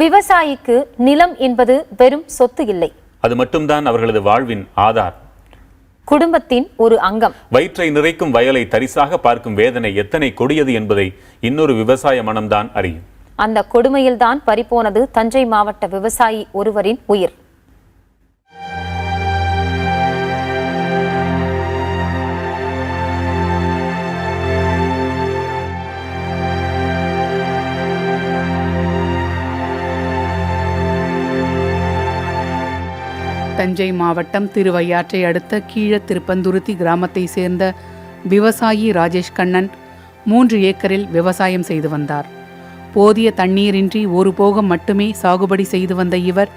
விவசாயிக்கு நிலம் என்பது வெறும் சொத்து இல்லை, அது மட்டும்தான் அவர்களது வாழ்வின் ஆதார், குடும்பத்தின் ஒரு அங்கம். வயிற்றை நிறைக்கும் வயலை தரிசாக பார்க்கும் வேதனை எத்தனை கொடியது என்பதை இன்னொரு விவசாய மனம்தான் அறியும். அந்த கொடுமையில்தான் பறிபோனது தஞ்சை மாவட்ட விவசாயி ஒருவரின் உயிர். தஞ்சை மாவட்டம் திருவையாற்றை அடுத்த கீழ திருப்பந்துருத்தி கிராமத்தை சேர்ந்த விவசாயி ராஜேஷ் கண்ணன் 3 ஏக்கரில் விவசாயம் செய்து வந்தார். போதிய தண்ணீரின்றி ஒரு போகம் மட்டுமே சாகுபடி செய்து வந்த இவர்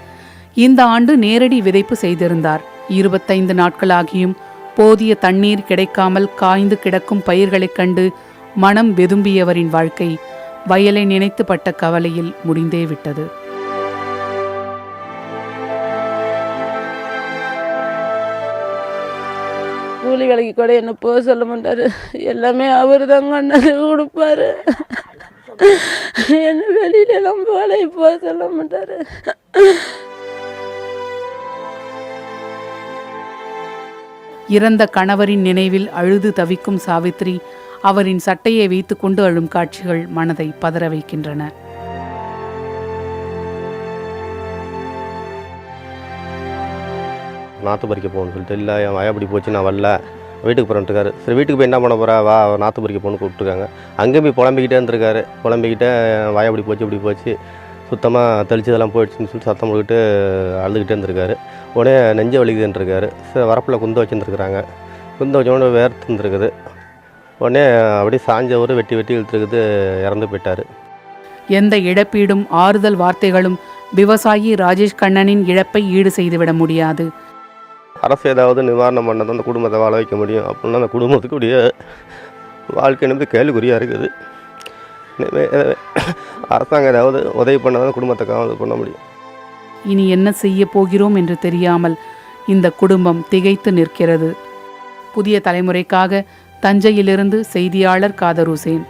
இந்த ஆண்டு நேரடி விதைப்பு செய்திருந்தார். 25 நாட்களாகியும் போதிய தண்ணீர் கிடைக்காமல் காய்ந்து கிடக்கும் பயிர்களைக் கண்டு மனம் வெதும்பியவரின் வாழ்க்கை வயலை நினைத்து பட்ட கவலையில் முடிந்தே விட்டது. கூலி வேலைக்கு கூட என்ன போக சொல்ல மாட்டாரு, எல்லாமே அவரு தாங்க அண்ணன் கொடுப்பாரு. என்ன வெளியில எல்லாம் வேலைக்கு போக சொல்ல மாட்டாரு. இறந்த கணவரின் நினைவில் அழுது தவிக்கும் சாவித்ரி அவரின் சட்டையை வைத்துக் கொண்டு அழும் காட்சிகள் மனதை பதற வைக்கின்றன. நாற்று பறிக்க போகணும்னு சொல்லிட்டு, இல்லை என் வய அப்படி போச்சு நான் வரல, வீட்டுக்கு போகிறேன்ட்டுருக்காரு. சரி வீட்டுக்கு போய் என்ன பண்ண போகிறா, வா நாற்று பறிக்க போகணுன்னு கூப்பிட்ருக்காங்க. அங்கேயும் போய் புலம்பிக்கிட்டே இருந்திருக்காரு. புலம்பிக்கிட்டே வய அப்படி போச்சு இப்படி போச்சு, சுத்தமாக தெளிச்சதெல்லாம் போயிடுச்சுன்னு சொல்லிட்டு சத்தம் போட்டுக்கிட்டு அழுதுகிட்டே இருந்திருக்காரு. உடனே நெஞ்ச வலிக்குதுன்ட்ருக்காரு. சரி வரப்பில் குந்த வச்சுருந்துருக்குறாங்க. குந்த வச்சோடனே வேர்த்து இருந்திருக்குது. உடனே அப்படியே சாஞ்சவர் வெட்டி வெட்டி இழுத்துருக்குது, இறந்து போயிட்டார். எந்த இழப்பீடும் ஆறுதல் வார்த்தைகளும் விவசாயி ராஜேஷ் கண்ணனின் இழப்பை ஈடு செய்துவிட முடியாது. அரசு ஏதாவது நிவாரணம் பண்ணதான் அந்த குடும்பத்தை வாழ வைக்க முடியும். அப்படின்னா அந்த குடும்பத்துக்கு உடைய வாழ்க்கை என்பது கேள்விக்குறியாக இருக்குது. அரசாங்கம் ஏதாவது உதவி பண்ணாதான் குடும்பத்தை காவல் பண்ண முடியும். இனி என்ன செய்ய போகிறோம் என்று தெரியாமல் இந்த குடும்பம் திகைத்து நிற்கிறது. புதிய தலைமுறைக்காக தஞ்சையிலிருந்து செய்தியாளர் காதர் ஹுசேன்.